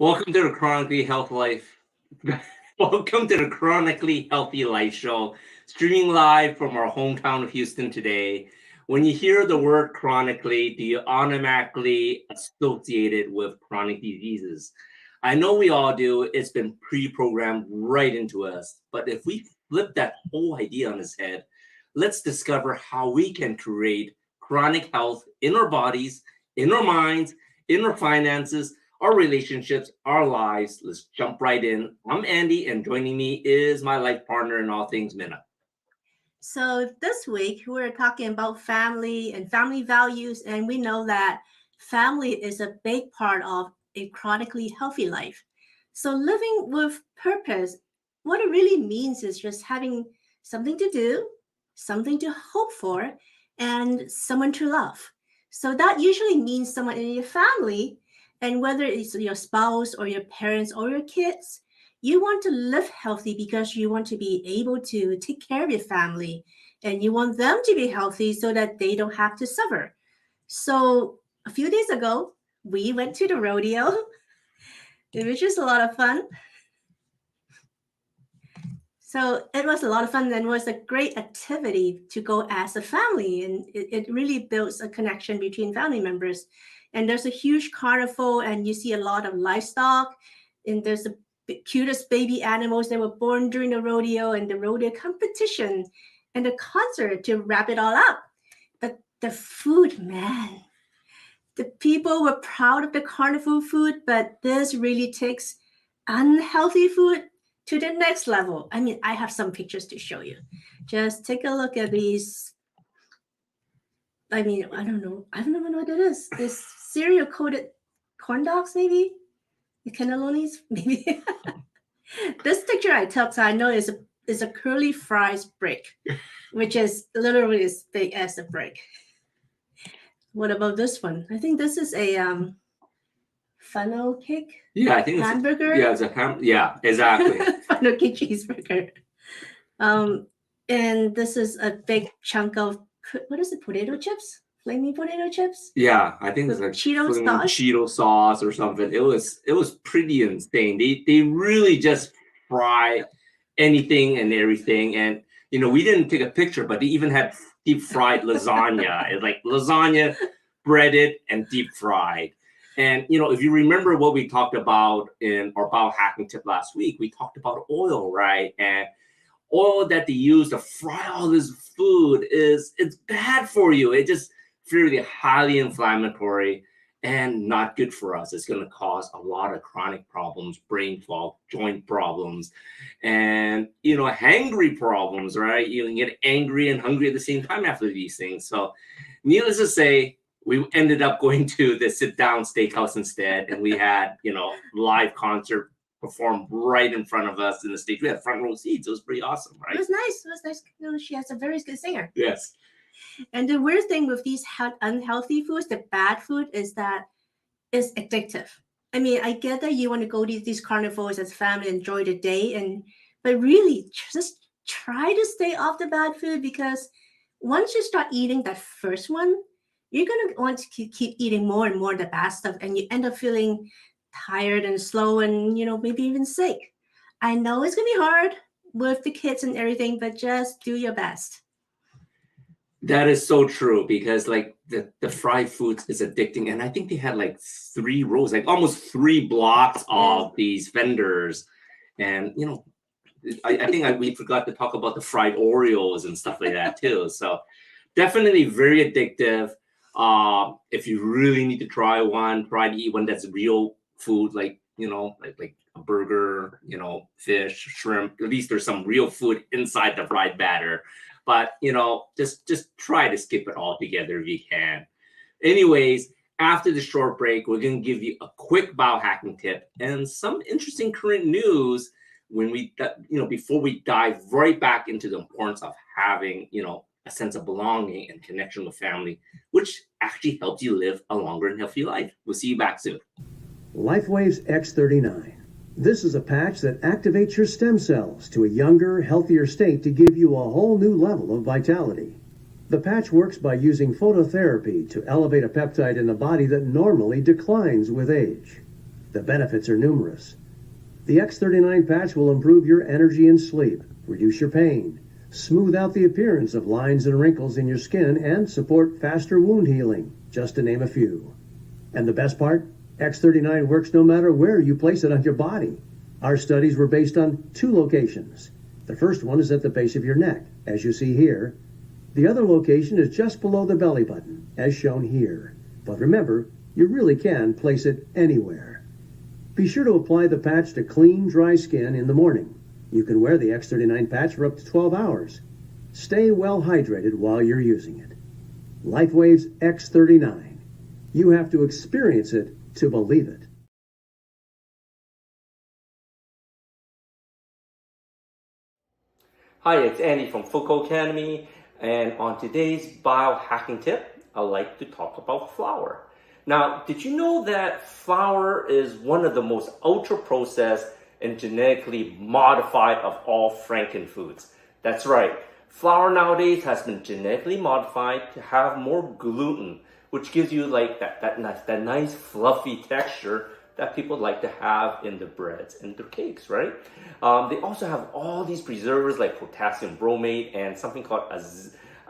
Welcome to the Chronically Health Life. Welcome to the Chronically Healthy Life Show, streaming live from our hometown of Houston today. When you hear the word chronically, do you automatically associate it with chronic diseases? I know we all do. It's been pre-programmed right into us. But if we flip that whole idea on its head, let's discover how we can create chronic health in our bodies, in our minds, in our finances, our relationships, our lives. Let's jump right in. I'm Andy, and joining me is my life partner in all things, Minna. So this week we're talking about family and family values, and we know that family is a big part of a chronically healthy life. So living with purpose, what it really means is just having something to do, something to hope for, and someone to love. So that usually means someone in your family, and whether it's your spouse or your parents or your kids, you want to live healthy because you want to be able to take care of your family and you want them to be healthy so that they don't have to suffer. So a few days ago, we went to the rodeo. It was just a lot of fun. So it was a lot of fun and was a great activity to go as a family. And it really builds a connection between family members. And there's a huge carnival and you see a lot of livestock. And there's the cutest baby animals that were born during the rodeo and the rodeo competition and the concert to wrap it all up. But the food, man, the people were proud of the carnival food, but this really takes unhealthy food to the next level. I mean, I have some pictures to show you. Just take a look at these. I mean, I don't even know what it is. This cereal coated corn dogs, maybe? The cannellonis, maybe. This picture I took, so I know is a curly fries brick, which is literally as big as a brick. What about this one? I think this is a funnel cake. Yeah, I think hamburger. It's yeah, exactly. Funnel cake cheeseburger. And this is a big chunk of what is it? Potato chips. Flaming potato chips? Yeah, I think it's like Cheeto sauce or something. It was pretty insane. They really just fry anything and everything. And we didn't take a picture, but they even had deep fried lasagna. It's like lasagna, breaded and deep fried. And if you remember what we talked about in our biohacking tip last week, we talked about oil, right? And oil that they use to fry all this food it's bad for you. It just fairly highly inflammatory and not good for us. It's going to cause a lot of chronic problems, brain fog, joint problems, and hangry problems, right? You can get angry and hungry at the same time after these things. So needless to say, we ended up going to the sit-down steakhouse instead, and we had live concert performed right in front of us in the stage. We had front row seats. It was pretty awesome, right? It was nice. She has a very good singer. Yes. And the weird thing with these unhealthy foods, the bad food, is that it's addictive. I mean, I get that you want to go to these carnivals as family, enjoy the day, but really just try to stay off the bad food, because once you start eating that first one, you're going to want to keep eating more and more of the bad stuff, and you end up feeling tired and slow and, maybe even sick. I know it's going to be hard with the kids and everything, but just do your best. That is so true, because like the fried foods is addicting. And I think they had like 3 rows, like almost 3 blocks of these vendors. And, I think we forgot to talk about the fried Oreos and stuff like that too. So definitely very addictive. If you really need to try to eat one that's real food, like like a burger, fish, shrimp. At least there's some real food inside the fried batter. But just try to skip it altogether if you can. Anyways, after the short break, we're going to give you a quick biohacking tip and some interesting current news when before we dive right back into the importance of having a sense of belonging and connection with family, which actually helps you live a longer and healthy life. We'll see you back soon. LifeWave's X39. This is a patch that activates your stem cells to a younger, healthier state to give you a whole new level of vitality. The patch works by using phototherapy to elevate a peptide in the body that normally declines with age. The benefits are numerous. The X39 patch will improve your energy and sleep, reduce your pain, smooth out the appearance of lines and wrinkles in your skin, and support faster wound healing, just to name a few. And the best part? X39 works no matter where you place it on your body. Our studies were based on 2 locations. The first one is at the base of your neck, as you see here. The other location is just below the belly button, as shown here. But remember, you really can place it anywhere. Be sure to apply the patch to clean, dry skin in the morning. You can wear the X39 patch for up to 12 hours. Stay well hydrated while you're using it. LifeWave's X39. You have to experience it to believe it. Hi, it's Andy from Foco Academy, and on today's biohacking tip, I'd like to talk about flour. Now, did you know that flour is one of the most ultra-processed and genetically modified of all frankenfoods? That's right, flour nowadays has been genetically modified to have more gluten, which gives you like that nice fluffy texture that people like to have in their breads and their cakes, right? They also have all these preservatives like potassium bromate and something called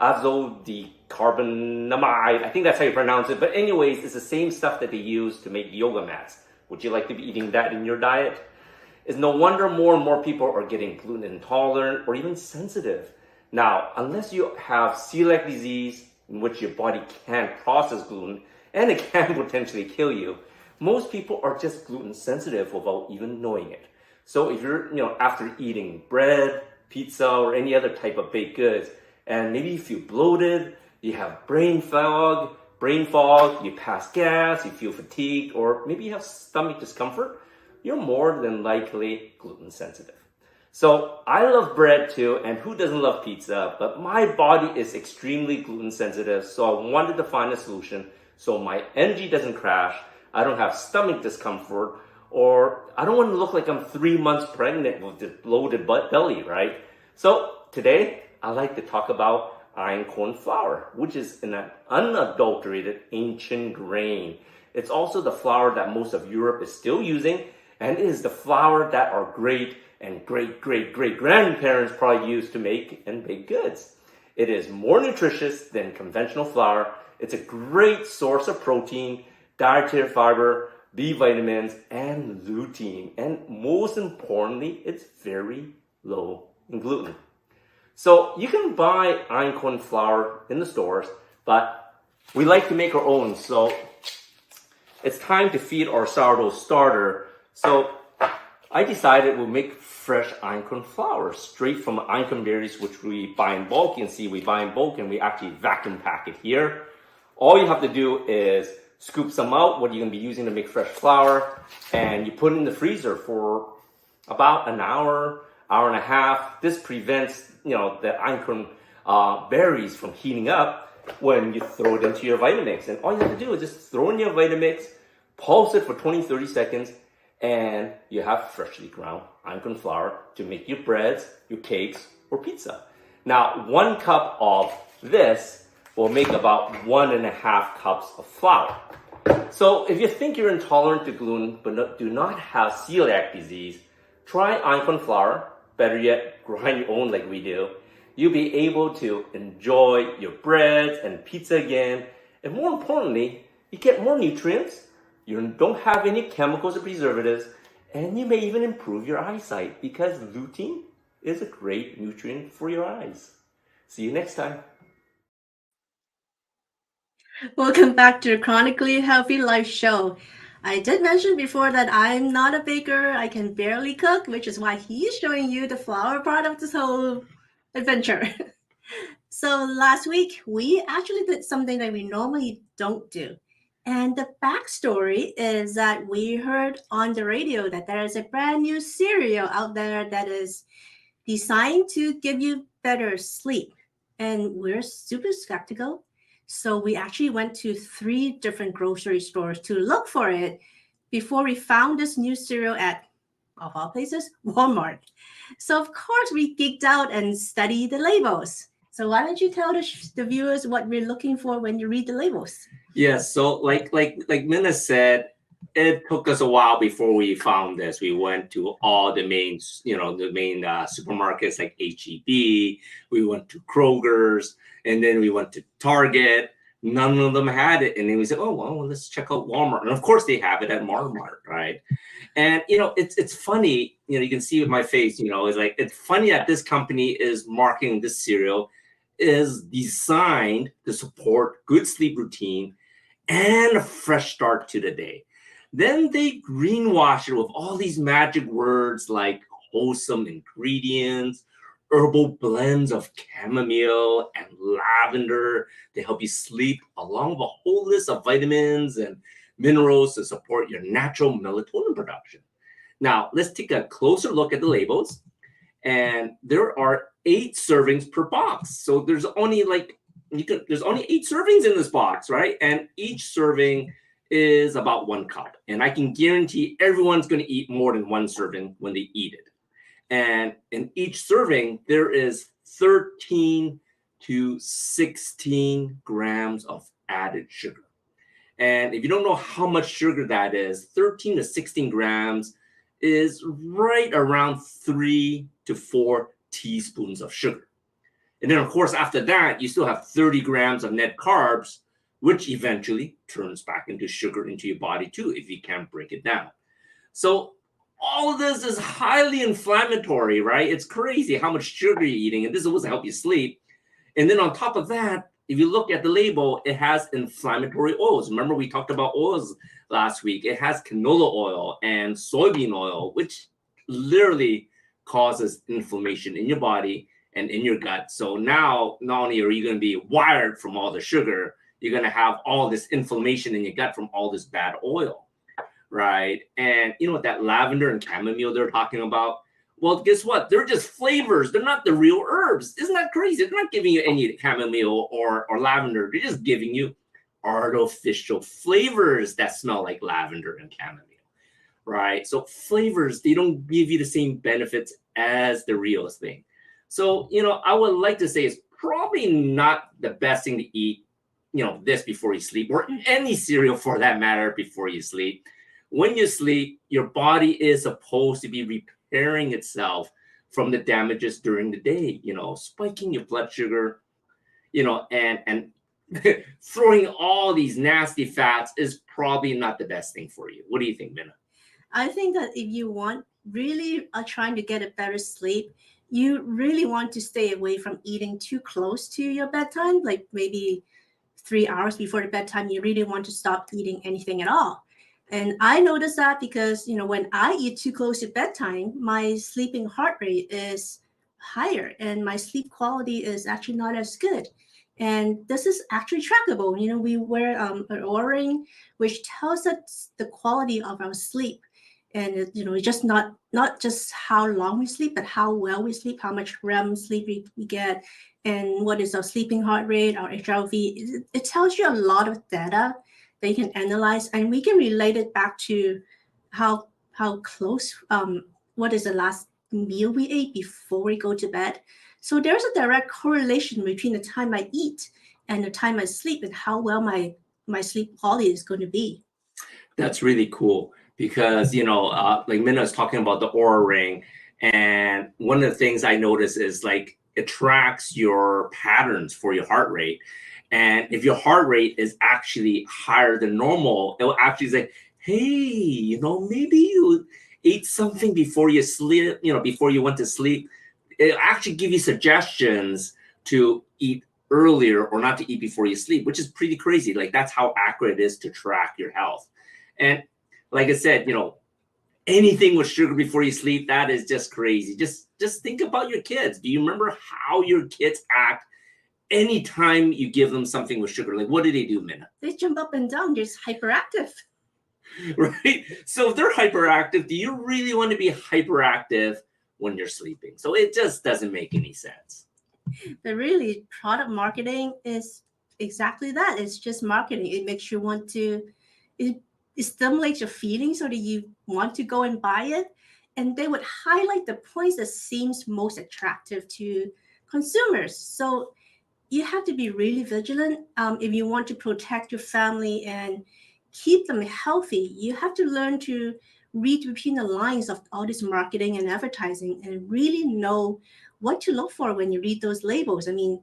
azodicarbonamide. I think that's how you pronounce it. But anyways, it's the same stuff that they use to make yoga mats. Would you like to be eating that in your diet? It's no wonder more and more people are getting gluten intolerant or even sensitive. Now, unless you have celiac disease, in which your body can't process gluten and it can potentially kill you, most people are just gluten sensitive without even knowing it. So if you're, after eating bread, pizza, or any other type of baked goods, and maybe you feel bloated, you have brain fog, you pass gas, you feel fatigued, or maybe you have stomach discomfort, you're more than likely gluten sensitive. So I love bread too, and who doesn't love pizza? But my body is extremely gluten sensitive, so I wanted to find a solution so my energy doesn't crash, I don't have stomach discomfort, or I don't want to look like I'm 3 months pregnant with this bloated belly, right? So today, I'd like to talk about einkorn flour, which is an unadulterated ancient grain. It's also the flour that most of Europe is still using, and it is the flour that our great and great-great-great-grandparents probably used to make and bake goods. It is more nutritious than conventional flour. It's a great source of protein, dietary fiber, B vitamins, and lutein. And most importantly, it's very low in gluten. So you can buy einkorn flour in the stores, but we like to make our own. So it's time to feed our sourdough starter. So I decided we'll make fresh einkorn flour straight from einkorn berries, which we buy in bulk. You can see we buy in bulk and we actually vacuum pack it here. All you have to do is scoop some out, what you're going to be using to make fresh flour, and you put it in the freezer for about an hour, hour and a half. This prevents, the einkorn berries from heating up when you throw it into your Vitamix. And all you have to do is just throw in your Vitamix, pulse it for 20-30 seconds, and you have freshly ground einkorn flour to make your breads, your cakes, or pizza. Now, 1 cup of this will make about 1.5 cups of flour. So if you think you're intolerant to gluten but do not have celiac disease, try einkorn flour. Better yet, grind your own like we do. You'll be able to enjoy your breads and pizza again. And more importantly, you get more nutrients, you don't have any chemicals or preservatives, and you may even improve your eyesight because lutein is a great nutrient for your eyes. See you next time. Welcome back to the Chronically Healthy Life Show. I did mention before that I'm not a baker. I can barely cook, which is why he's showing you the flour part of this whole adventure. So last week, we actually did something that we normally don't do. And the backstory is that we heard on the radio that there is a brand new cereal out there that is designed to give you better sleep. And we're super skeptical. So we actually went to 3 different grocery stores to look for it before we found this new cereal at, of all places, Walmart. So of course we geeked out and studied the labels. So why don't you tell the viewers what we're looking for when you read the labels? Yes, so like Minna said, it took us a while before we found this. We went to all the main, supermarkets like HEB. We went to Kroger's, and then we went to Target. None of them had it, and then we said, "Oh well, let's check out Walmart." And of course, they have it at Walmart, right? And it's funny. You can see with my face. It's funny that this company is marketing this cereal is designed to support good sleep routine and a fresh start to the day. Then they greenwash it with all these magic words like wholesome ingredients, herbal blends of chamomile and lavender to help you sleep, along with a whole list of vitamins and minerals to support your natural melatonin production. Now, let's take a closer look at the labels. And there are 8 servings per box. So there's only there's only 8 servings in this box, right? And each serving is about 1 cup. And I can guarantee everyone's going to eat more than 1 serving when they eat it. And in each serving, there is 13 to 16 grams of added sugar. And if you don't know how much sugar that is, 13 to 16 grams is right around 3 to 4 teaspoons of sugar. And then, of course, after that, you still have 30 grams of net carbs, which eventually turns back into sugar into your body too, if you can't break it down. So all of this is highly inflammatory, right? It's crazy how much sugar you're eating, and this is supposed to help you sleep. And then on top of that, if you look at the label, it has inflammatory oils. Remember, we talked about oils last week. It has canola oil and soybean oil, which literally causes inflammation in your body and in your gut. So now, not only are you going to be wired from all the sugar, you're going to have all this inflammation in your gut from all this bad oil, right? And that lavender and chamomile they're talking about, well, guess what? They're just flavors. They're not the real herbs. Isn't that crazy? They're not giving you any chamomile or lavender. They're just giving you artificial flavors that smell like lavender and chamomile, right? So flavors, they don't give you the same benefits as the real thing. So, I would like to say it's probably not the best thing to eat, this before you sleep, or any cereal for that matter before you sleep. When you sleep, your body is supposed to be repairing itself from the damages during the day, spiking your blood sugar, and throwing all these nasty fats is probably not the best thing for you. What do you think, Minna? I think that if you really are trying to get a better sleep, you really want to stay away from eating too close to your bedtime, like maybe 3 hours before the bedtime. You really want to stop eating anything at all. And I noticed that because, when I eat too close to bedtime, my sleeping heart rate is higher and my sleep quality is actually not as good. And this is actually trackable. We wear an Oura ring, which tells us the quality of our sleep. And it's just not just how long we sleep, but how well we sleep, how much REM sleep we get, and what is our sleeping heart rate, our HRV. It tells you a lot of data that you can analyze, and we can relate it back to how close, what is the last meal we ate before we go to bed. So there's a direct correlation between the time I eat and the time I sleep and how well my sleep quality is going to be. That's really cool because, like Minna is talking about the Oura ring. And one of the things I notice is it tracks your patterns for your heart rate. And if your heart rate is actually higher than normal, it will actually say, hey, maybe you ate something before you sleep, before you went to sleep. It'll actually give you suggestions to eat earlier or not to eat before you sleep, which is pretty crazy. That's how accurate it is to track your health. And like I said, anything with sugar before you sleep, that is just crazy. Just think about your kids. Do you remember how your kids act anytime you give them something with sugar? What do they do, Minna? They jump up and down. They're just hyperactive. Right? So if they're hyperactive, do you really want to be hyperactive when you're sleeping? So it just doesn't make any sense. But really, product marketing is exactly that. It's just marketing. It makes you want to, it stimulates your feelings so that you want to go and buy it. And they would highlight the points that seems most attractive to consumers. So you have to be really vigilant if you want to protect your family and keep them healthy, you have to learn to read between the lines of all this marketing and advertising and really know what to look for when you read those labels. I mean,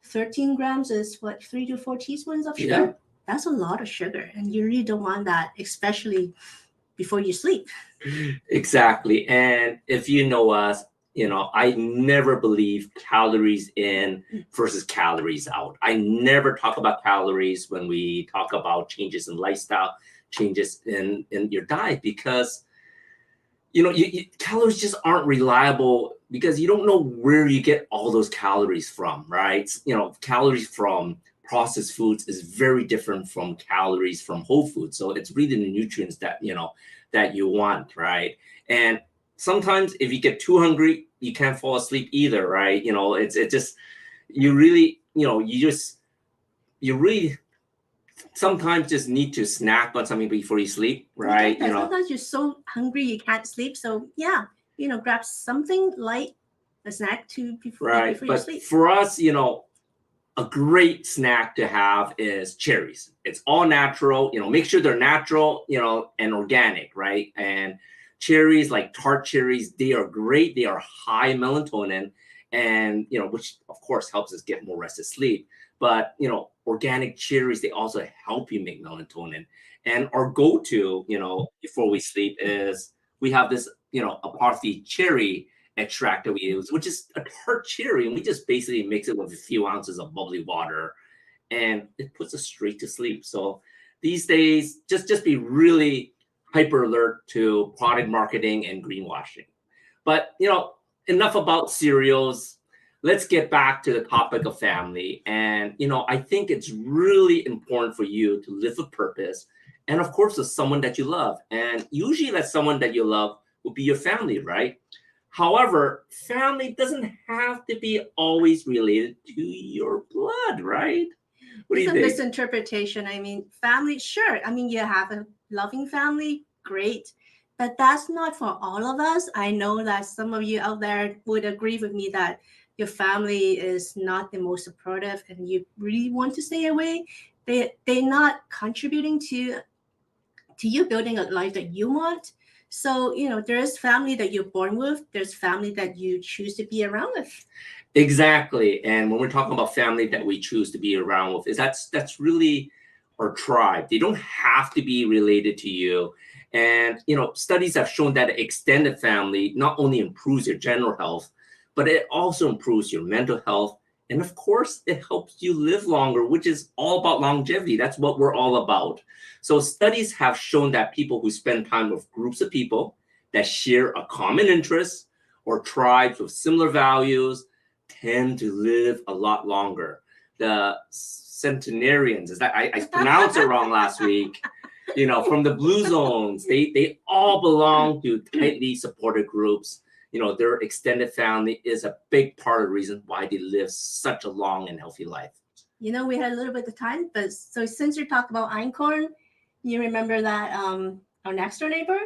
13 grams is what, 3 to 4 teaspoons of sugar? Yeah. That's a lot of sugar, and you really don't want that, especially before you sleep. Exactly. And if you know us, I never believe calories in versus calories out. I never talk about calories when we talk about changes in lifestyle, changes in your diet, because calories just aren't reliable, because you don't know where you get all those calories from, right? Calories from processed foods is very different from calories from whole foods. So it's really the nutrients that you want, right? And sometimes if you get too hungry, you can't fall asleep either, right? It's just, you really sometimes just need to snack on something before you sleep, right? Sometimes you're so hungry you can't sleep. So yeah, grab something light, a snack before you sleep. For us, a great snack to have is cherries. It's all natural. Make sure they're natural, and organic, right? And cherries, like tart cherries, they are great. They are high in melatonin, and which of course helps us get more rested sleep. But organic cherries, they also help you make melatonin. And our go-to, before we sleep is we have this, Apartheid cherry extract that we use, which is a tart cherry, and we just basically mix it with a few ounces of bubbly water, and it puts us straight to sleep. So these days, just be really hyper alert to product marketing and greenwashing. But enough about cereals. Let's get back to the topic of family. And I think it's really important for you to live with purpose, and of course with someone that you love. And usually that someone that you love will be your family, right? However, family doesn't have to be always related to your blood, right? What do you think? It's a misinterpretation. I mean, family, sure. I mean, you have a loving family, great. But that's not for all of us. I know that some of you out there would agree with me that your family is not the most supportive and you really want to stay away. They're not contributing to you building a life that you want. So, there's family that you're born with. There's family that you choose to be around with. Exactly. And when we're talking about family that we choose to be around with, that's really our tribe. They don't have to be related to you. And, studies have shown that extended family not only improves your general health, but it also improves your mental health. And of course, it helps you live longer, which is all about longevity. That's what we're all about. So studies have shown that people who spend time with groups of people that share a common interest or tribes with similar values tend to live a lot longer. The centenarians, is that I pronounced it wrong last week, from the blue zones, they all belong to tightly supported groups. Their extended family is a big part of the reason why they live such a long and healthy life. We had a little bit of time, but so since you talked about einkorn, you remember that our next door neighbor,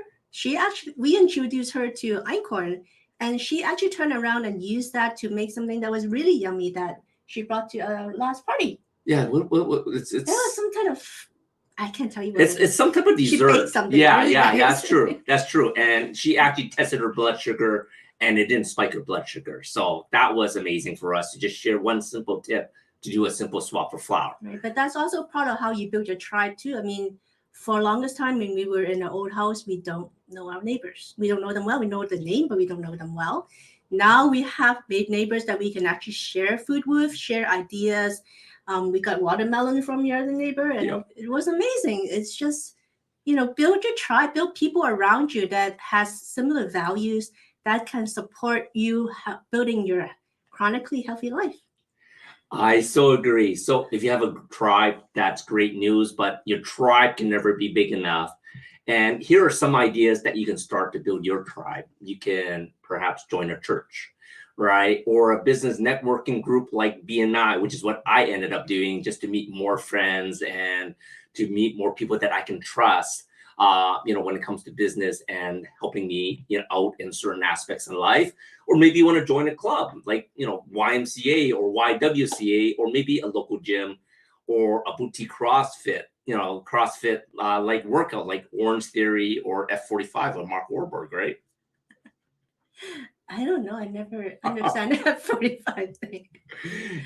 we introduced her to einkorn, and she actually turned around and used that to make something that was really yummy that she brought to our last party. Yeah, it's it was some kind of, I can't tell you what it's some type of dessert. She baked something really nice. That's true. And she actually tested her blood sugar, and it didn't spike her blood sugar. So that was amazing for us to just share one simple tip to do a simple swap for flour. Right, but that's also part of how you build your tribe too. I mean, for the longest time when we were in an old house, we don't know our neighbors. We don't know them well. We know the name, but we don't know them well. Now we have made neighbors that we can actually share food with, share ideas. We got watermelon from your other neighbor, and It was amazing. It's just, build your tribe, build people around you that has similar values that can support you building your chronically healthy life. I so agree. So if you have a tribe, that's great news, but your tribe can never be big enough. And here are some ideas that you can start to build your tribe. You can perhaps join a church, right? Or a business networking group like BNI, which is what I ended up doing, just to meet more friends and to meet more people that I can trust, when it comes to business and helping me, out in certain aspects in life. Or maybe you want to join a club like, YMCA or YWCA, or maybe a local gym or a boutique CrossFit. CrossFit like workout like Orange Theory or F45 with Mark Warburg, right? I don't know. I never understand that 45 thing.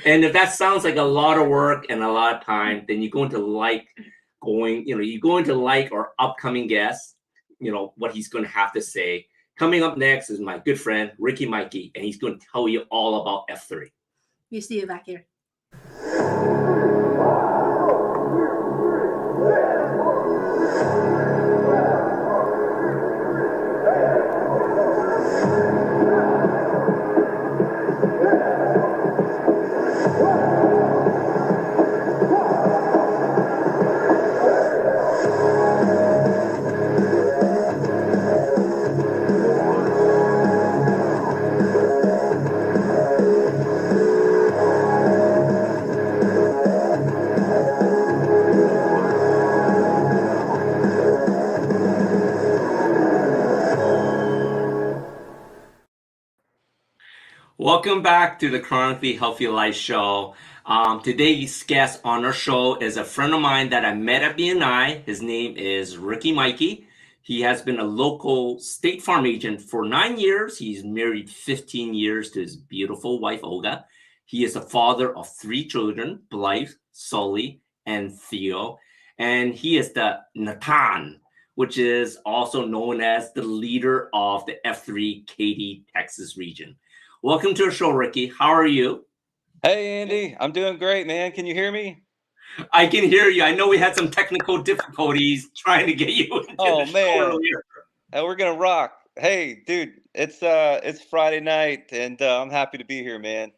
And if that sounds like a lot of work and a lot of time, then you're going to like our upcoming guest, what he's going to have to say. Coming up next is my good friend, Ricky Mikey, and he's going to tell you all about F3. You see it back here. Welcome back to the Chronically Healthy Life Show. Today's guest on our show is a friend of mine that I met at BNI. His name is Ricky Mikey. He has been a local State Farm agent for 9 years. He's married 15 years to his beautiful wife, Olga. He is a father of 3 children, Blythe, Sully, and Theo. And he is the Natan, which is also known as the leader of the F3 Katy, Texas region. Welcome to our show, Ricky. How are you? Hey, Andy. I'm doing great, man. Can you hear me? I can hear you. I know we had some technical difficulties trying to get you into the show earlier. We're gonna rock. Hey, dude, it's Friday night, and I'm happy to be here, man.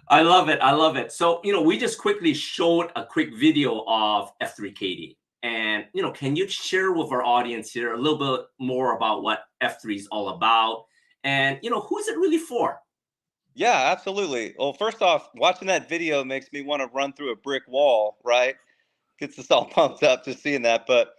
I love it. I love it. So, we just quickly showed a quick video of F3 Katy. And, can you share with our audience here a little bit more about what F3 is all about? And, who is it really for? Yeah, absolutely. Well, first off, watching that video makes me want to run through a brick wall, right? Gets us all pumped up just seeing that. But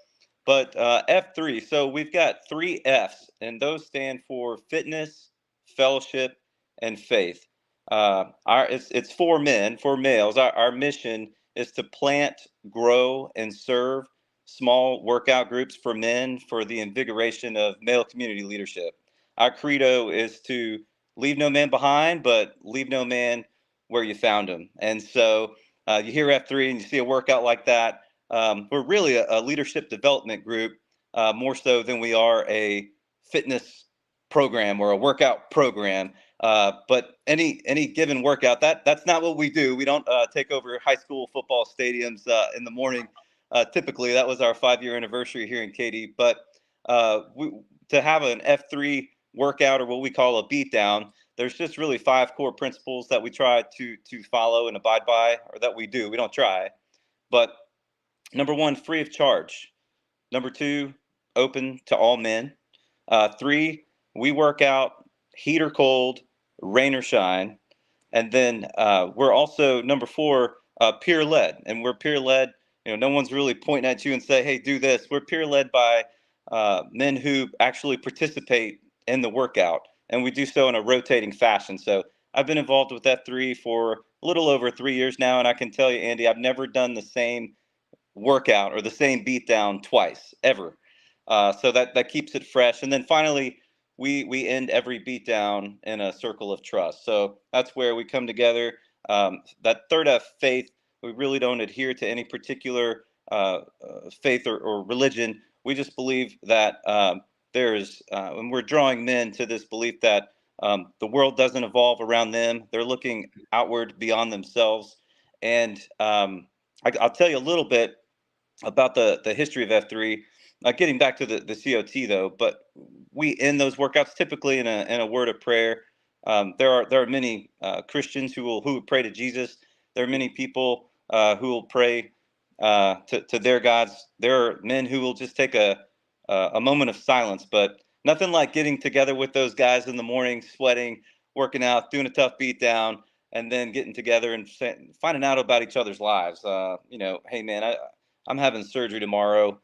F3, so we've got 3 Fs, and those stand for fitness, fellowship, and faith. It's for men, for males. Our mission is to plant, grow, and serve small workout groups for men for the invigoration of male community leadership. Our credo is to leave no man behind, but leave no man where you found him. And so you hear F3 and you see a workout like that. We're really a leadership development group, more so than we are a fitness program or a workout program. But any given workout, that's not what we do. We don't take over high school football stadiums in the morning. Typically, that was our 5-year anniversary here in Katy. But to have an F3 workout, or what we call a beatdown, there's just really 5 core principles that we try to follow and abide by, or that we do. We don't try. But number 1, free of charge. Number 2, open to all men. 3, we work out heat or cold, rain or shine. And then we're also, number 4, peer led. And we're peer led. No one's really pointing at you and say, hey, do this. We're peer led by men who actually participate in the workout, and we do so in a rotating fashion. So I've been involved with F3 for a little over 3 years now, and I can tell you, Andy, I've never done the same workout or the same beatdown twice, ever. So that keeps it fresh. And then finally, we end every beatdown in a circle of trust. So that's where we come together. That third F, faith, we really don't adhere to any particular faith or religion. We just believe that and we're drawing men to this belief that the world doesn't evolve around them. They're looking outward beyond themselves. And I'll tell you a little bit about the history of F3, getting back to the COT though, but we end those workouts typically in a word of prayer. There are many Christians who will pray to Jesus. There are many people who will pray to their gods. There are men who will just take a moment of silence, but nothing like getting together with those guys in the morning, sweating, working out, doing a tough beat down, and then getting together and finding out about each other's lives. Hey man, I'm having surgery tomorrow.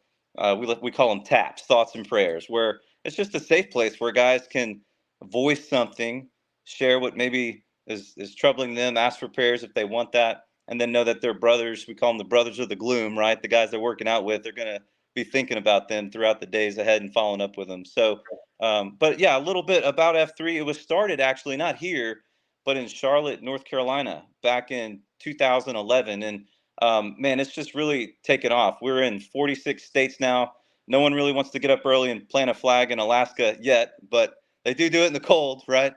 We call them TAPS, thoughts and prayers, where it's just a safe place where guys can voice something, share what maybe is troubling them, ask for prayers if they want that. and then know that they're brothers. We call them the brothers of the gloom, right? The guys they're working out with, they're going to be thinking about them throughout the days ahead and following up with them. So, but yeah, a little bit about F3. It was started actually not here, but in Charlotte, North Carolina, back in 2011. And man, it's just really taken off. We're in 46 states now. No one really wants to get up early and plant a flag in Alaska yet, but they do it in the cold, right?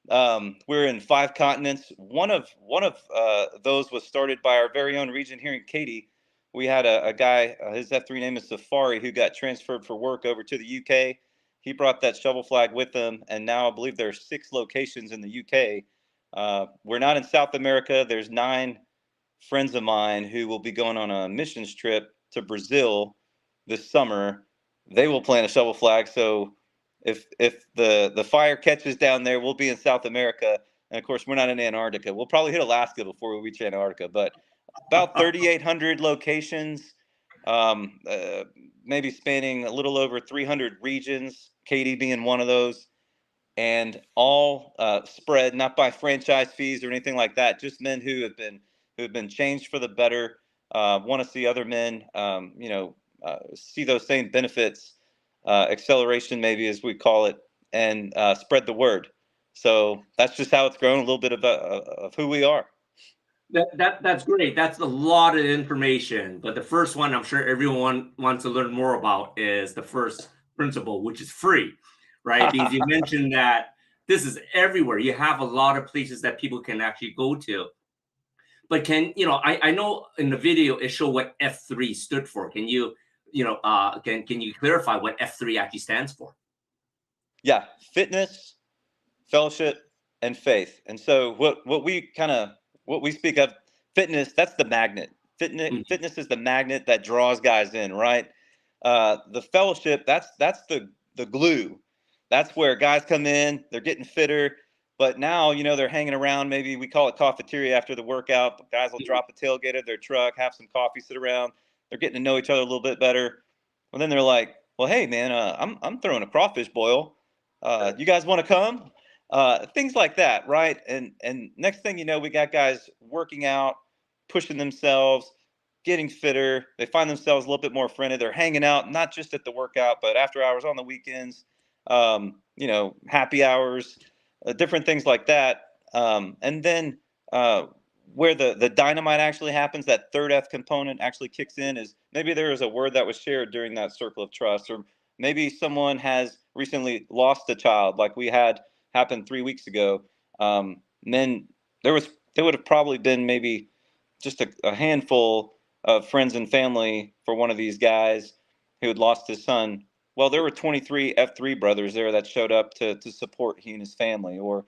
We're in 5 continents. One of those was started by our very own region here in Katy. We had a guy, his F3 name is Safari, who got transferred for work over to the UK. He brought that shovel flag with him, and now I believe there are 6 locations in the UK. We're not in South America. There's 9 friends of mine who will be going on a missions trip to Brazil this summer. They will plant a shovel flag. So if the fire catches down there, we'll be in South America. And of course, we're not in Antarctica. We'll probably hit Alaska before we reach Antarctica, but about 3,800 locations, maybe spanning a little over 300 regions, Katy being one of those, and all spread not by franchise fees or anything like that, just men who have been changed for the better, want to see other men, see those same benefits, acceleration maybe as we call it, and spread the word. So that's just how it's grown, a little bit of who we are. That's great. That's a lot of information. But the first one I'm sure everyone wants to learn more about is the first principle, which is free, right? Because you mentioned that this is everywhere. You have a lot of places that people can actually go to. But I know in the video it showed what F3 stood for. Can you clarify what F3 actually stands for? Yeah, fitness, fellowship, and faith. And so what we speak of, fitness, that's the magnet. Fitness is the magnet that draws guys in, right? The fellowship, that's the glue. That's where guys come in, they're getting fitter, but now, they're hanging around. Maybe we call it cafeteria after the workout. But guys will drop a tailgate of their truck, have some coffee, sit around. They're getting to know each other a little bit better. And then they're like, well, hey, man, I'm throwing a crawfish boil. You guys want to come? Things like that, right? And next thing you know, we got guys working out, pushing themselves, getting fitter. They find themselves a little bit more friendly. They're hanging out, not just at the workout, but after hours on the weekends, happy hours, different things like that. And then where the dynamite actually happens, that third F component actually kicks in, is maybe there is a word that was shared during that circle of trust, or maybe someone has recently lost a child, like we had happen 3 weeks ago. Then there would have probably been maybe just a handful of friends and family for one of these guys who had lost his son. Well, there were 23 F3 brothers there that showed up to support he and his family. Or,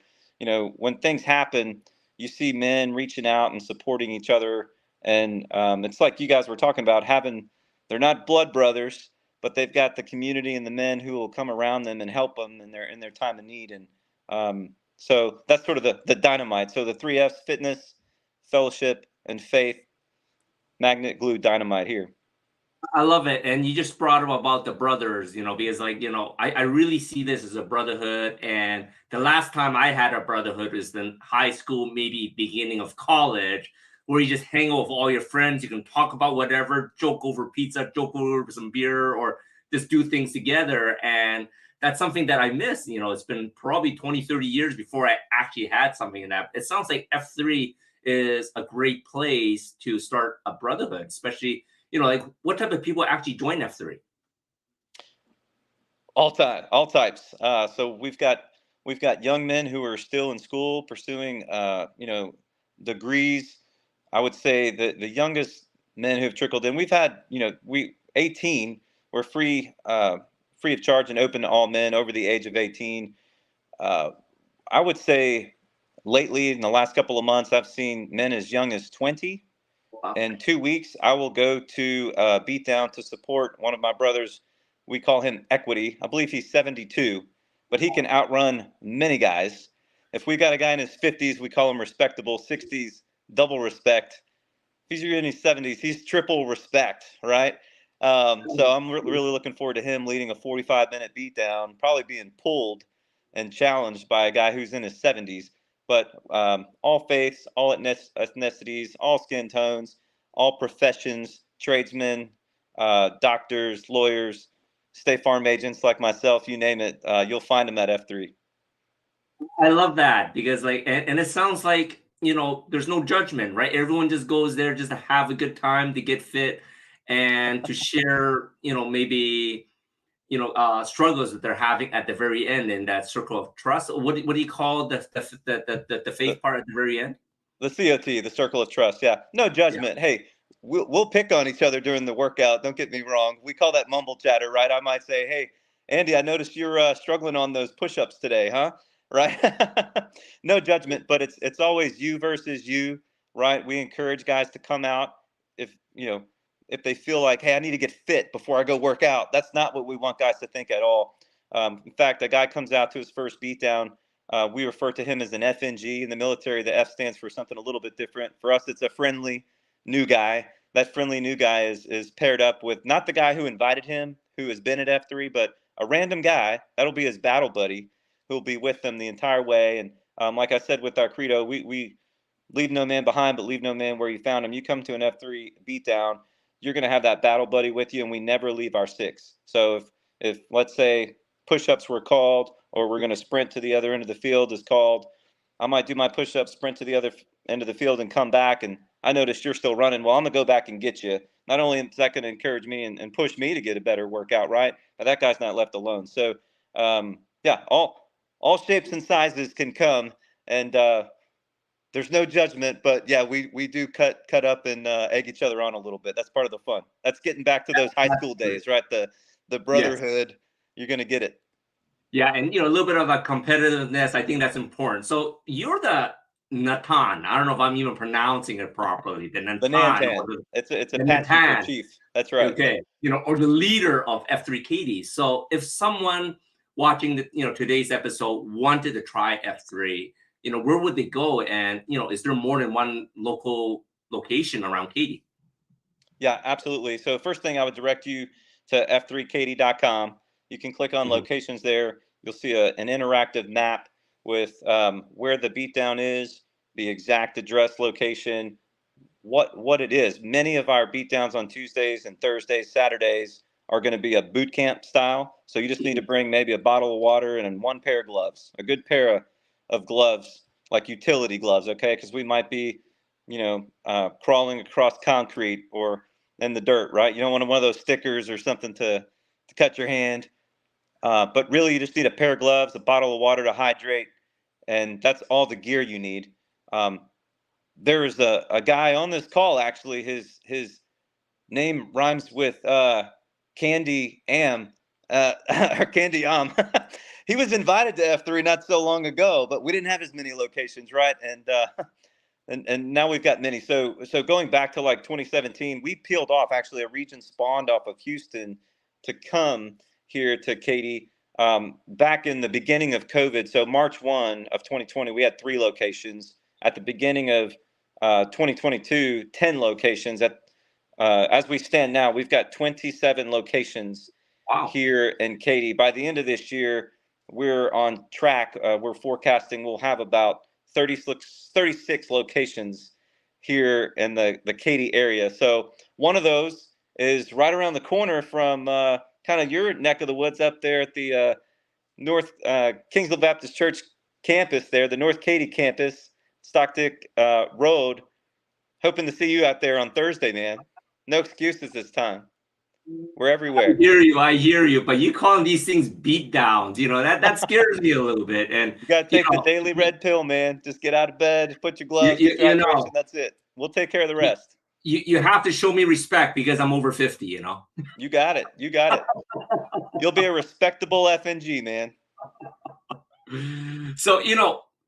when things happen, you see men reaching out and supporting each other. And it's like you guys were talking about, they're not blood brothers, but they've got the community and the men who will come around them and help them in their time of need. And so that's sort of the dynamite. So the 3 F's: fitness, fellowship, and faith. Magnet, glue, dynamite here. I love it. And you just brought up about the brothers, because I really see this as a brotherhood. And the last time I had a brotherhood was in high school, maybe beginning of college, where you just hang out with all your friends. You can talk about whatever, joke over pizza, joke over some beer, or just do things together. And that's something that I miss. It's been probably 20, 30 years before I actually had something in that. It sounds like F3 is a great place to start a brotherhood, especially, what type of people actually join F3? All types. So we've got young men who are still in school pursuing, degrees. I would say that the youngest men who have trickled in, we've had, 18. We're free of charge and open to all men over the age of 18. I would say lately, in the last couple of months, I've seen men as young as 20. Wow. In 2 weeks, I will go to Beatdown to support one of my brothers. We call him Equity. I believe he's 72, but he can outrun many guys. If we got a guy in his 50s, we call him respectable. 60s, double respect. If he's in his 70s, he's triple respect, right? So I'm really looking forward to him leading a 45-minute beatdown, probably being pulled and challenged by a guy who's in his 70s. but all faiths, all ethnicities, all skin tones, all professions, tradesmen, doctors, lawyers, State Farm agents like myself, you name it, you'll find them at F3. I love that because and it sounds like, there's no judgment, right? Everyone just goes there just to have a good time, to get fit, and to share, maybe, struggles that they're having at the very end in that circle of trust. What do you call the faith part at the very end? The COT, the circle of trust. Yeah. No judgment. Yeah. Hey, we'll pick on each other during the workout. Don't get me wrong. We call that mumble chatter, right? I might say, hey, Andy, I noticed you're struggling on those push-ups today, huh? Right? No judgment, but it's always you versus you, right? We encourage guys to come out if they feel like, hey, I need to get fit before I go work out. That's not what we want guys to think at all. In fact, a guy comes out to his first beatdown. We refer to him as an FNG. In the military, the F stands for something a little bit different. For us, it's a friendly new guy. That friendly new guy is paired up with not the guy who invited him, who has been at F3, but a random guy. That'll be his battle buddy who will be with them the entire way. And like I said with our credo, we leave no man behind, but leave no man where you found him. You come to an F3 beatdown, you're going to have that battle buddy with you, and we never leave our six. So if let's say push-ups were called, or we're going to sprint to the other end of the field is called, I might do my push-up, sprint to the other end of the field, and come back, and I noticed you're still running. Well, I'm going to go back and get you. Not only is that going to encourage me and push me to get a better workout, right? But that guy's not left alone. So, yeah, all shapes and sizes can come, and there's no judgment. But, yeah, we do cut up and egg each other on a little bit. That's part of the fun. That's getting back to those high school days, right? The brotherhood. Yes. You're going to get it. Yeah, and a little bit of a competitiveness. I think that's important. So you're the Natan. I don't know if I'm even pronouncing it properly. The Natan. It's a Apache chief. That's right. Okay. Or the leader of F3 KD. So if someone watching today's episode wanted to try F3, where would they go? And is there more than one local location around KD? Yeah, absolutely. So first thing, I would direct you to f3kd.com. You can click on locations there. You'll see an interactive map with where the beatdown is, the exact address, location, what it is. Many of our beatdowns on Tuesdays and Thursdays, Saturdays are going to be a boot camp style. So you just need to bring maybe a bottle of water and one pair of gloves, a good pair of gloves, like utility gloves, okay? Because we might be, crawling across concrete or in the dirt, right? You don't want one of those stickers or something to cut your hand. But really, you just need a pair of gloves, a bottle of water to hydrate, and that's all the gear you need. There is a guy on this call, actually. His name rhymes with Candy Am, or Candy Am. He was invited to F3 not so long ago, but we didn't have as many locations, right? And now we've got many. So going back to like 2017, we peeled off actually a region spawned off of Houston to come here to Katy back in the beginning of COVID. So March 1 of 2020, we had 3 locations. At the beginning of 2022, 10 locations. As we stand now, we've got 27 locations here in Katy. By the end of this year, we're on track. We're forecasting we'll have about 36 locations here in the Katy area. So one of those is right around the corner from kind of your neck of the woods up there at the North Kingsville Baptist Church campus there, the North Katy campus, Stocktick Road. Hoping to see you out there on Thursday, man. No excuses this time. We're everywhere. I hear you, but you calling these things beat downs, that scares me a little bit. And you got to take the daily red pill, man. Just get out of bed, put your gloves, that's it. We'll take care of the rest. You have to show me respect because I'm over 50, You got it. You'll be a respectable FNG, man. So,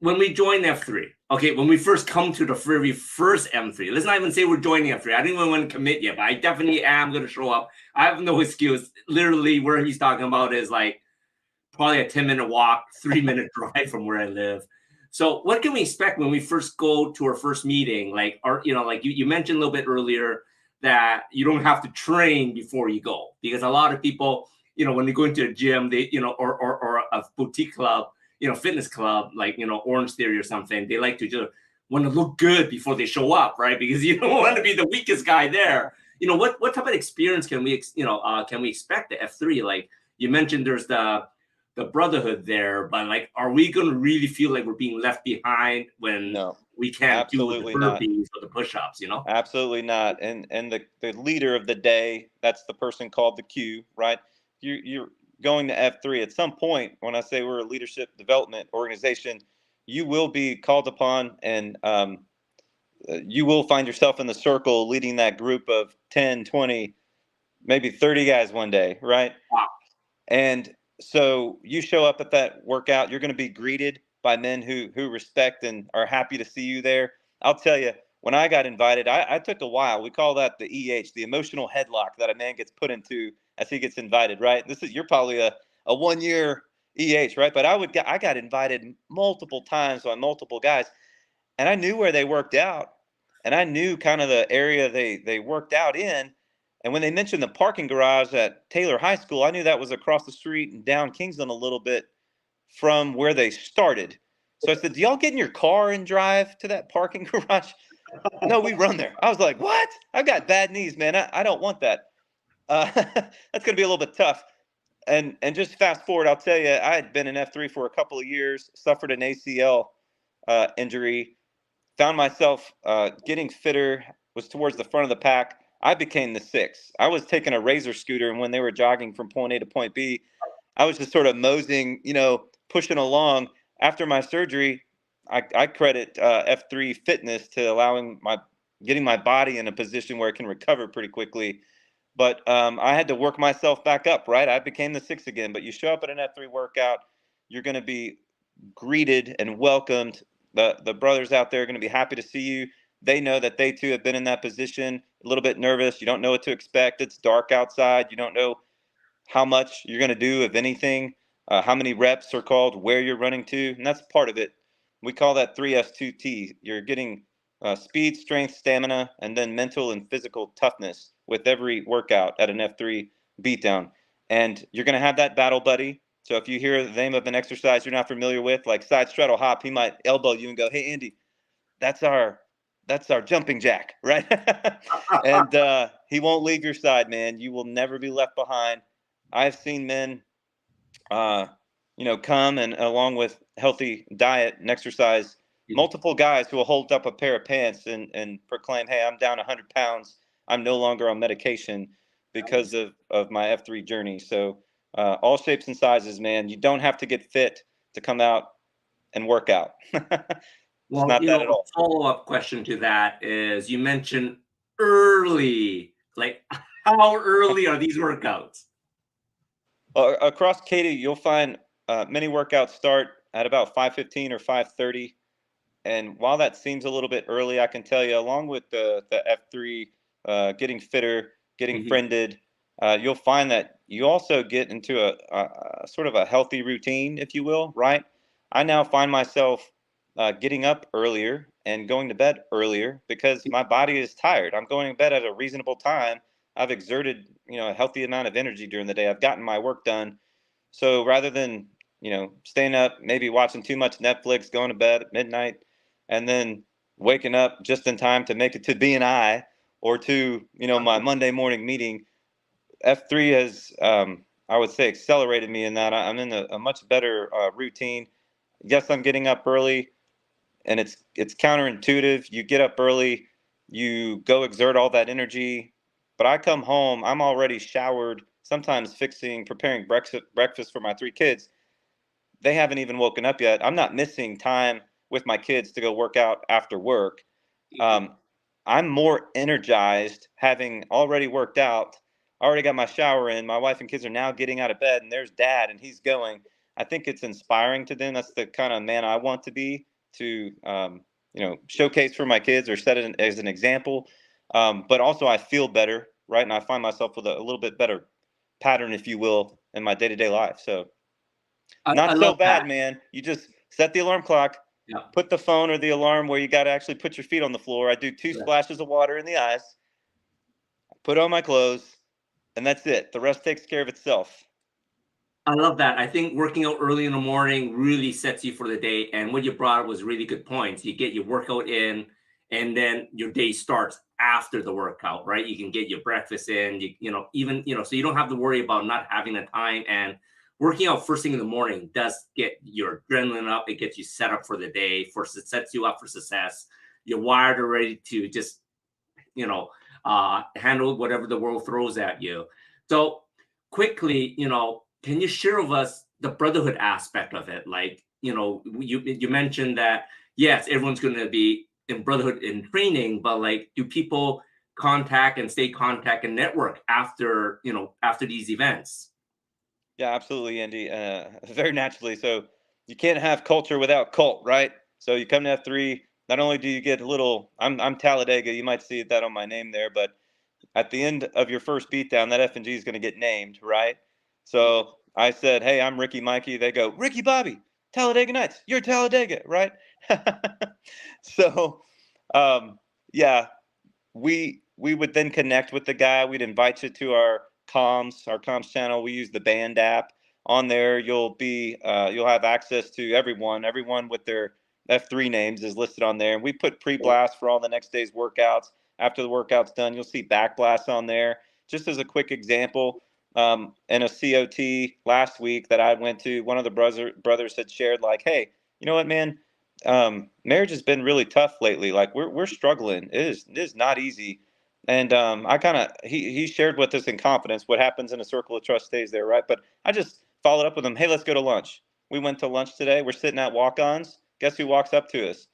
when we join F3, okay, when we first come to the very first M3, let's not even say we're joining F3. I didn't even want to commit yet, but I definitely am going to show up. I have no excuse. Literally, where he's talking about is like probably a 10-minute walk, 3-minute drive from where I live. So what can we expect when we first go to our first meeting? Like you mentioned a little bit earlier that you don't have to train before you go, because a lot of people, when they go into a gym, they, or a boutique club, fitness club, like, Orange Theory or something, they like to just want to look good before they show up, right? Because you don't want to be the weakest guy there. What type of experience can we expect at F3? Like you mentioned, there's the Brotherhood there, but like, are we going to really feel like we're being left behind when we can't do the burpees or the push-ups? Absolutely not. And the leader of the day, that's the person called the Q, right? You're going to F3 at some point. When I say we're a leadership development organization, you will be called upon, and you will find yourself in the circle leading that group of 10, 20, maybe 30 guys one day, right? Wow. And so you show up at that workout, you're going to be greeted by men who respect and are happy to see you there. I'll tell you, when I got invited, I took a while. We call that the EH, the emotional headlock that a man gets put into as he gets invited, right? You're probably a 1 year EH, right? But I got invited multiple times by multiple guys, and I knew where they worked out, and I knew kind of the area they worked out in. And when they mentioned the parking garage at Taylor High School, I knew that was across the street and down Kingsland a little bit from where they started. So I said, do y'all get in your car and drive to that parking garage? No, we run there. I was like, what? I've got bad knees, man. I don't want that. That's going to be a little bit tough. And just fast forward, I'll tell you, I had been in F3 for a couple of years, suffered an ACL injury, found myself getting fitter, was towards the front of the pack. I became the 6. I was taking a razor scooter, and when they were jogging from point A to point B, I was just sort of moseying, pushing along. After my surgery, I credit F3 fitness to getting my body in a position where it can recover pretty quickly. But I had to work myself back up, right? I became the 6 again. But you show up at an F3 workout, you're going to be greeted and welcomed. The brothers out there are going to be happy to see you. They know that they too have been in that position, a little bit nervous. You don't know what to expect. It's dark outside. You don't know how much you're going to do, if anything, how many reps are called, where you're running to. And that's part of it. We call that 3S2T. You're getting speed, strength, stamina, and then mental and physical toughness with every workout at an F3 beatdown. And you're going to have that battle buddy. So if you hear the name of an exercise you're not familiar with, like side straddle hop, he might elbow you and go, hey, Andy, that's our jumping jack, right? And he won't leave your side, man. You will never be left behind. I've seen men, come and along with healthy diet and exercise, multiple guys who will hold up a pair of pants and proclaim, hey, I'm down 100 pounds. I'm no longer on medication because of my F3 journey. So all shapes and sizes, man. You don't have to get fit to come out and work out. Well, not that at all. A follow-up question to that is, you mentioned early. Like, how early are these workouts? Across Katy, you'll find many workouts start at about 5:15 or 5:30. And while that seems a little bit early, I can tell you, along with the F3, getting fitter, getting friended, you'll find that you also get into a sort of a healthy routine, if you will, right? I now find myself getting up earlier and going to bed earlier because my body is tired. I'm going to bed at a reasonable time. I've exerted, a healthy amount of energy during the day. I've gotten my work done. So rather than, staying up, maybe watching too much Netflix, going to bed at midnight, and then waking up just in time to make it to BNI or to, my Monday morning meeting, F3 has, I would say, accelerated me in that. I'm in a much better routine. Yes, I'm getting up early, and it's counterintuitive. You get up early, you go exert all that energy, but I come home, I'm already showered, sometimes preparing breakfast for my 3 kids. They haven't even woken up yet. I'm not missing time with my kids to go work out after work. I'm more energized having already worked out. I already got my shower in. My wife and kids are now getting out of bed, and there's dad, and he's going. I think it's inspiring to them. That's the kind of man I want to be, to showcase for my kids or set it as an example. But also I feel better, right? And I find myself with a little bit better pattern, if you will, in my day-to-day life. So not so bad, man. You just set the alarm clock, put the phone or the alarm where you got to actually put your feet on the floor. I do 2 splashes of water in the eyes, put on my clothes, and that's it. The rest takes care of itself. I love that. I think working out early in the morning really sets you for the day. And what you brought up was really good points. You get your workout in, and then your day starts after the workout, right? You can get your breakfast in, so you don't have to worry about not having the time. And working out first thing in the morning does get your adrenaline up. It gets you set up for the day. It sets you up for success. You're wired already to just, handle whatever the world throws at you. So quickly, can you share with us the brotherhood aspect of it? Like, you mentioned that yes, everyone's going to be in brotherhood in training, but like, do people contact and stay contact and network after these events? Yeah, absolutely, Andy. Very naturally. So you can't have culture without cult, right? So you come to F3. Not only do you get a little, I'm Talladega. You might see that on my name there, but at the end of your first beatdown, that F and G is going to get named, right? So I said, "Hey, I'm Ricky Mikey." They go, "Ricky Bobby, Talladega Nights. You're Talladega, right?" So, um, yeah, we would then connect with the guy. We'd invite you to our comms channel. We use the band app. On there you'll have access to everyone with their F3 names is listed on there, and we put pre-blast for all the next day's workouts. After the workout's done, you'll see backblast on there. Just as a quick example, in a COT last week that I went to, one of the brothers had shared, like, "Hey, you know what, man, marriage has been really tough lately. Like, we're struggling. It is not easy." And I kind of he shared with us in confidence. What happens in a circle of trust stays there, right? But I just followed up with him. "Hey, let's go to lunch." We went to lunch today. We're sitting at walk-ons. Guess who walks up to us?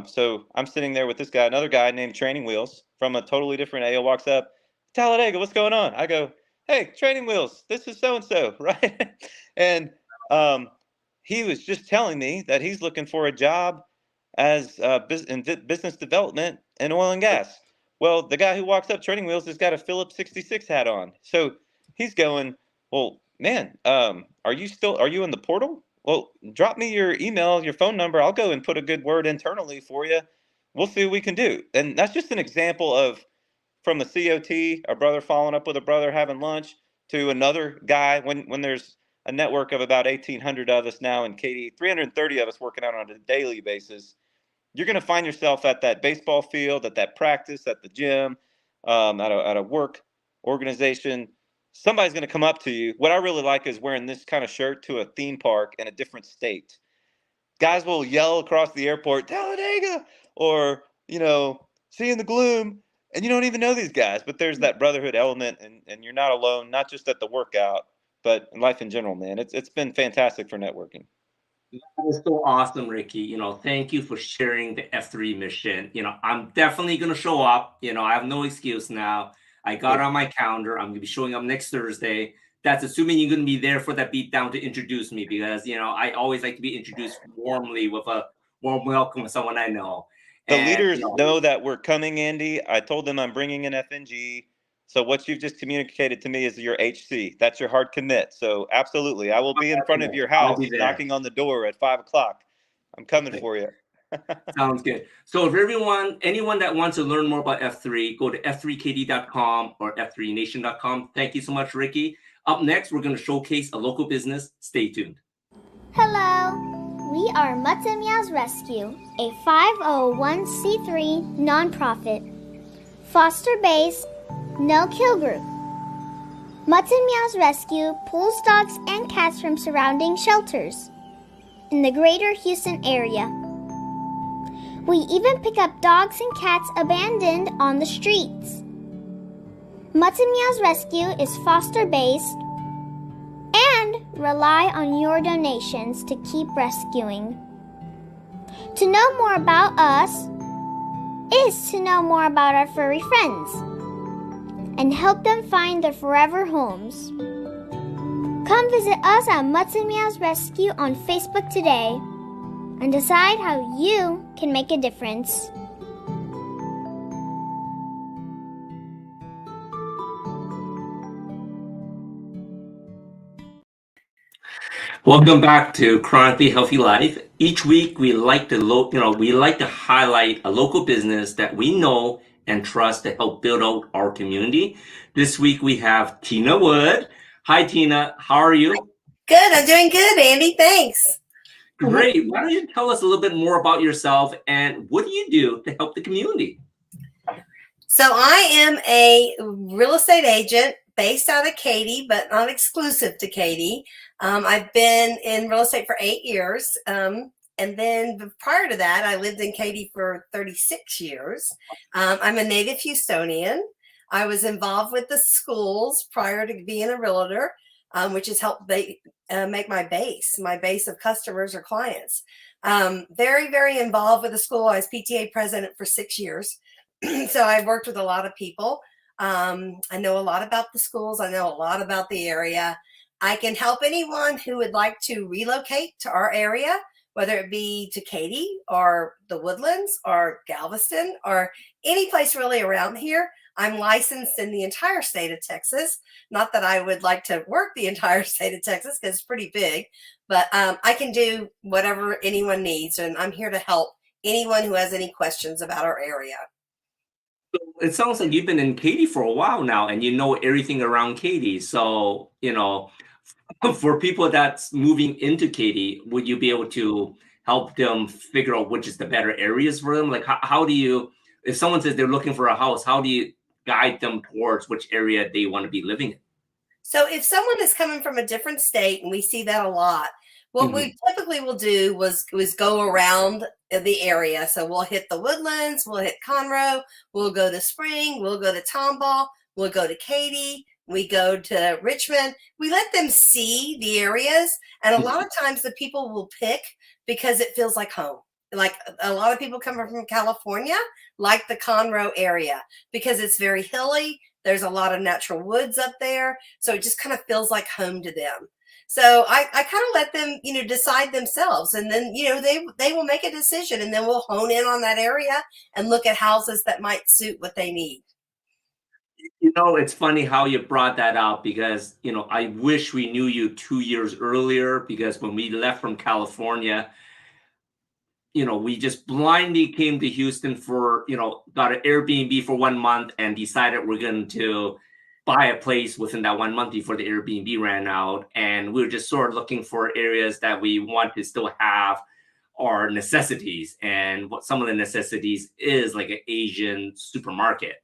So I'm sitting there with this guy, another guy named Training Wheels from a totally different AO walks up. "Talladega, what's going on?" I go, "Hey, Training Wheels, this is so and so," right? And um, he was just telling me that he's looking for a job as in business development and oil and gas. Well, the guy who walks up Training Wheels has got a Phillips 66 hat on. So he's going, "Well, man, are you in the portal? Well, drop me your email, your phone number. I'll go and put a good word internally for you. We'll see what we can do." And that's just an example of, from the COT, a brother following up with a brother having lunch, to another guy, when there's a network of about 1,800 of us now in KD, 330 of us working out on a daily basis. You're going to find yourself at that baseball field, at that practice, at the gym, at a work organization. Somebody's going to come up to you. What I really like is wearing this kind of shirt to a theme park in a different state. Guys will yell across the airport, "Talladega," or, "seeing the gloom." And you don't even know these guys, but there's that brotherhood element, and you're not alone, not just at the workout, but in life in general, man. It's been fantastic for networking. That was so awesome, Ricky. Thank you for sharing the F3 mission. I'm definitely going to show up. I have no excuse now. I got on my calendar. I'm going to be showing up next Thursday. That's assuming you're going to be there for that beatdown to introduce me, because, I always like to be introduced warmly with a warm welcome with someone I know. The leaders know that we're coming, Andy. I told them I'm bringing an FNG. So what you've just communicated to me is your HC. That's your hard commit. So absolutely, I will be in front of your house knocking on the door at 5 o'clock. I'm coming for you. Sounds good. So if anyone that wants to learn more about F3, go to f3kd.com or f3nation.com. Thank you so much, Ricky. Up next, we're going to showcase a local business. Stay tuned. Hello, we are Mutts and Meows Rescue, a 501c3 nonprofit, foster-based, no-kill group. Mutts and Meows Rescue pulls dogs and cats from surrounding shelters in the greater Houston area. We even pick up dogs and cats abandoned on the streets. Mutts and Meows Rescue is foster-based and rely on your donations to keep rescuing. To know more about us is to know more about our furry friends and help them find their forever homes. Come visit us at Mutts and Meows Rescue on Facebook today and decide how you can make a difference. Welcome back to Chronically Healthy Life. Each week, we like to highlight a local business that we know and trust to help build out our community. This week, we have Tina Wood. Hi, Tina. How are you? Good. I'm doing good, Andy. Thanks. Great. Why don't you tell us a little bit more about yourself and what do you do to help the community? So I am a real estate agent based out of Katy, but not exclusive to Katy. I've been in real estate for 8 years. And then prior to that, I lived in Katy for 36 years. I'm a native Houstonian. I was involved with the schools prior to being a realtor, which has helped make my base of customers or clients. Very, very involved with the school. I was PTA president for 6 years. So I've worked with a lot of people. I know a lot about the schools. I know a lot about the area. I can help anyone who would like to relocate to our area, whether it be to Katy or the Woodlands or Galveston or any place really around here. I'm licensed in the entire state of Texas. Not that I would like to work the entire state of Texas because it's pretty big, but I can do whatever anyone needs. And I'm here to help anyone who has any questions about our area. It sounds like you've been in Katy for a while now and you know everything around Katy. So, for people that's moving into Katy, would you be able to help them figure out which is the better areas for them? Like, how do you, if someone says they're looking for a house, how do you guide them towards which area they want to be living in? So if someone is coming from a different state, and we see that a lot, what we typically will do was go around the area. So we'll hit the Woodlands, we'll hit Conroe, we'll go to Spring, we'll go to Tomball, we'll go to Katy, we go to Richmond. We let them see the areas. And a lot of times the people will pick because it feels like home. Like a lot of people coming from California like the Conroe area because it's very hilly. There's a lot of natural woods up there. So it just kind of feels like home to them. So I kind of let them, decide themselves. And then, they will make a decision and then we'll hone in on that area and look at houses that might suit what they need. It's funny how you brought that out because, I wish we knew you 2 years earlier because when we left from California, we just blindly came to Houston for, got an Airbnb for 1 month and decided we're going to buy a place within that 1 month before the Airbnb ran out. And we were just sort of looking for areas that we want to still have our necessities. And what some of the necessities is like an Asian supermarket.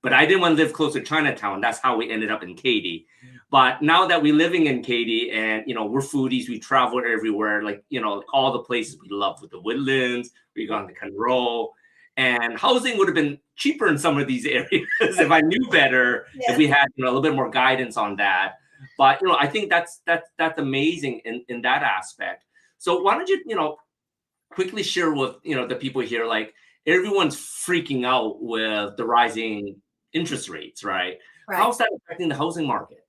But I didn't want to live close to Chinatown. That's how we ended up in Katy. But now that we're living in Katy and, we're foodies, we travel everywhere, like, all the places we love with the Woodlands, we've gone to Conroe. And housing would have been cheaper in some of these areas if I knew better, if we had a little bit more guidance on that. But, I think that's amazing in that aspect. So why don't you, quickly share with, the people here, like everyone's freaking out with the rising interest rates, right? How's that affecting the housing market?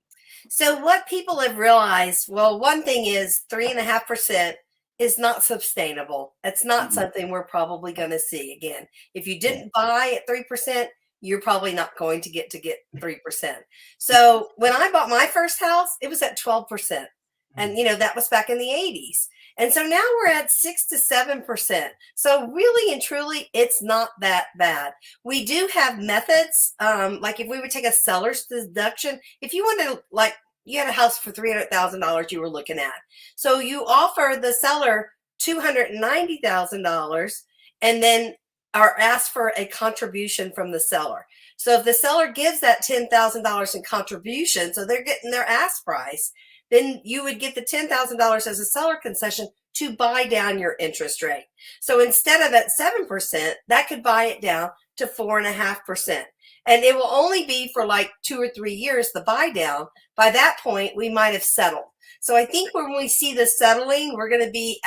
So what people have realized, well, one thing is 3.5% is not sustainable. It's not something we're probably going to see again. If you didn't buy at 3%, you're probably not going to get 3%. So when I bought my first house, it was at 12%. And, that was back in the 80s. And so now we're at 6 to 7%. So really and truly, it's not that bad. We do have methods. Like if we would take a seller's deduction, if you wanted to, like, you had a house for $300,000 you were looking at. So you offer the seller $290,000 and then are asked for a contribution from the seller. So if the seller gives that $10,000 in contribution, so they're getting their ask price, then you would get the $10,000 as a seller concession to buy down your interest rate. So instead of at 7%, that could buy it down to 4.5%. And it will only be for like 2 or 3 years, the buy down. By that point, we might have settled. So I think when we see the settling, we're going to be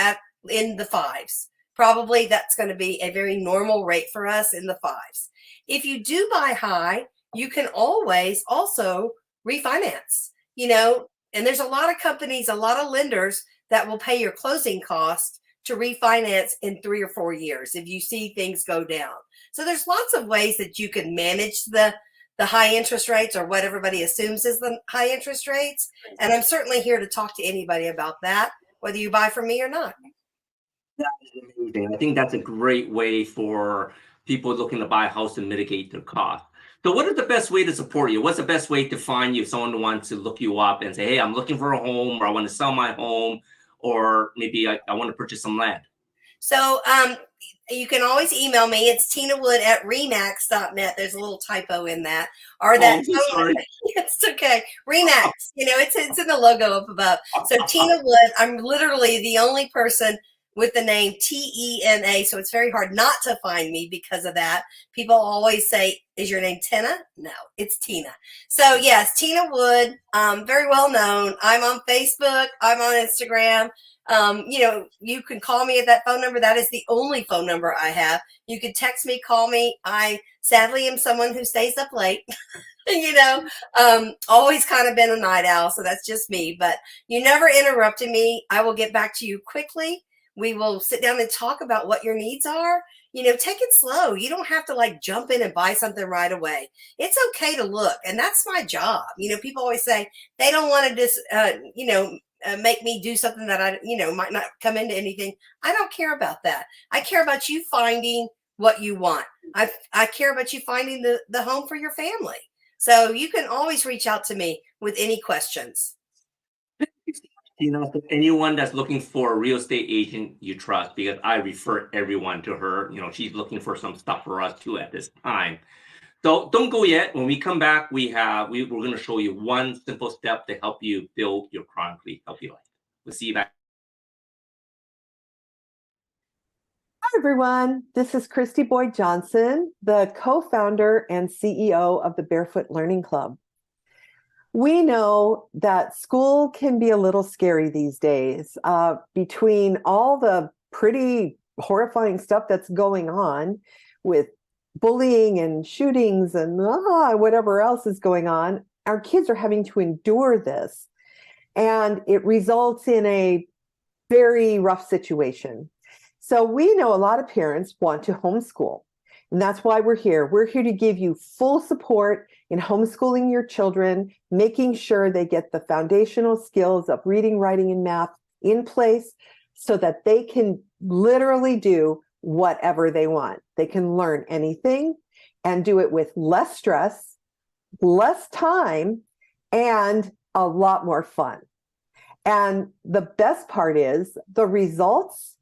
in the 5s. Probably that's going to be a very normal rate for us in the 5s. If you do buy high, you can always also refinance, and there's a lot of companies, a lot of lenders that will pay your closing cost to refinance in 3 or 4 years if you see things go down. So there's lots of ways that you can manage the high interest rates or what everybody assumes is the high interest rates. And I'm certainly here to talk to anybody about that, whether you buy from me or not. That is amazing. I think that's a great way for people looking to buy a house to mitigate their cost. So what is the best way to support you? What's the best way to find you if someone wants to look you up and say, hey, I'm looking for a home, or I want to sell my home, or maybe I want to purchase some land? So you can always email me. It's tinawood@remax.net. There's a little typo in that. Or that. Sorry. It's okay. Remax. It's in the logo up above. So Tina Wood. I'm literally the only person with the name T-E-N-A. So it's very hard not to find me because of that. People always say, is your name Tina? No, it's Tina. So yes, Tina Wood, very well known. I'm on Facebook. I'm on Instagram. You can call me at that phone number. That is the only phone number I have. You can text me, call me. I sadly am someone who stays up late. Always kind of been a night owl. So that's just me, but you never interrupted me. I will get back to you quickly. We will sit down and talk about what your needs are. Take it slow. You don't have to jump in and buy something right away. It's okay to look. And that's my job. People always say they don't want to just, make me do something that I, might not come into anything. I don't care about that. I care about you finding what you want. I care about you finding the home for your family. So you can always reach out to me with any questions. Anyone that's looking for a real estate agent you trust, because I refer everyone to her. She's looking for some stuff for us too at this time. So don't go yet. When we come back, we're going to show you one simple step to help you build your chronically healthy life. We'll see you back. Hi, everyone. This is Christy Boyd Johnson, the co-founder and CEO of the Barefoot Learning Club. We know that school can be a little scary these days. Between all the pretty horrifying stuff that's going on with bullying and shootings and whatever else is going on, our kids are having to endure this. And it results in a very rough situation. So we know a lot of parents want to homeschool. And that's why we're here. We're here to give you full support in homeschooling your children, making sure they get the foundational skills of reading, writing, and math in place so that they can literally do whatever they want. They can learn anything and do it with less stress, less time, and a lot more fun. And the best part is the results,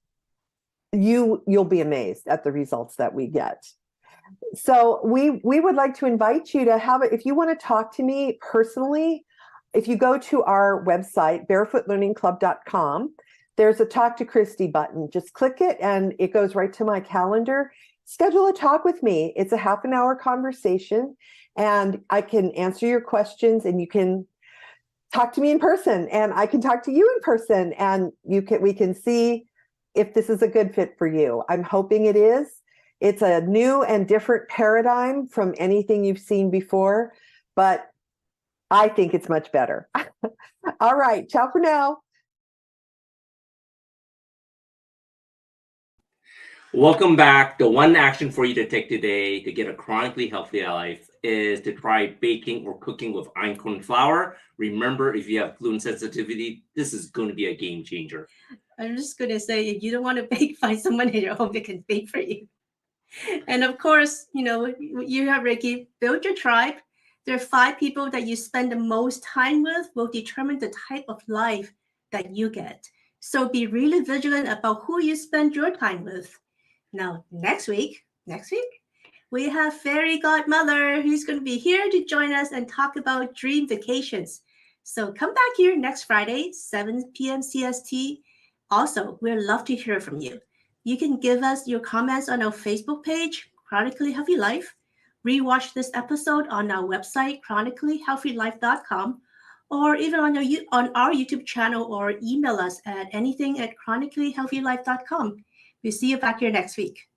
you'll be amazed at the results that we get. So we would like to invite you to if you want to talk to me personally, if you go to our website, barefootlearningclub.com, there's a Talk to Christy button. Just click it and it goes right to my calendar. Schedule a talk with me. It's a half an hour conversation and I can answer your questions and you can talk to me in person and I can talk to you in person and we can see if this is a good fit for you. I'm hoping it is. It's a new and different paradigm from anything you've seen before, but I think it's much better. All right, ciao for now. Welcome back. The one action for you to take today to get a chronically healthy life is to try baking or cooking with einkorn flour. Remember, if you have gluten sensitivity, this is going to be a game changer. I'm just going to say, if you don't want to bake, find someone in your home that can bake for you. And of course, you have Ricky, build your tribe. There are 5 people that you spend the most time with will determine the type of life that you get. So be really vigilant about who you spend your time with. Now, next week, we have Fairy Godmother who's going to be here to join us and talk about dream vacations. So come back here next Friday, 7 p.m. CST. Also, we'd love to hear from you. You can give us your comments on our Facebook page, Chronically Healthy Life. Rewatch this episode on our website, chronicallyhealthylife.com, or even on our YouTube channel, or email us at anything@chronicallyhealthylife.com. We'll see you back here next week.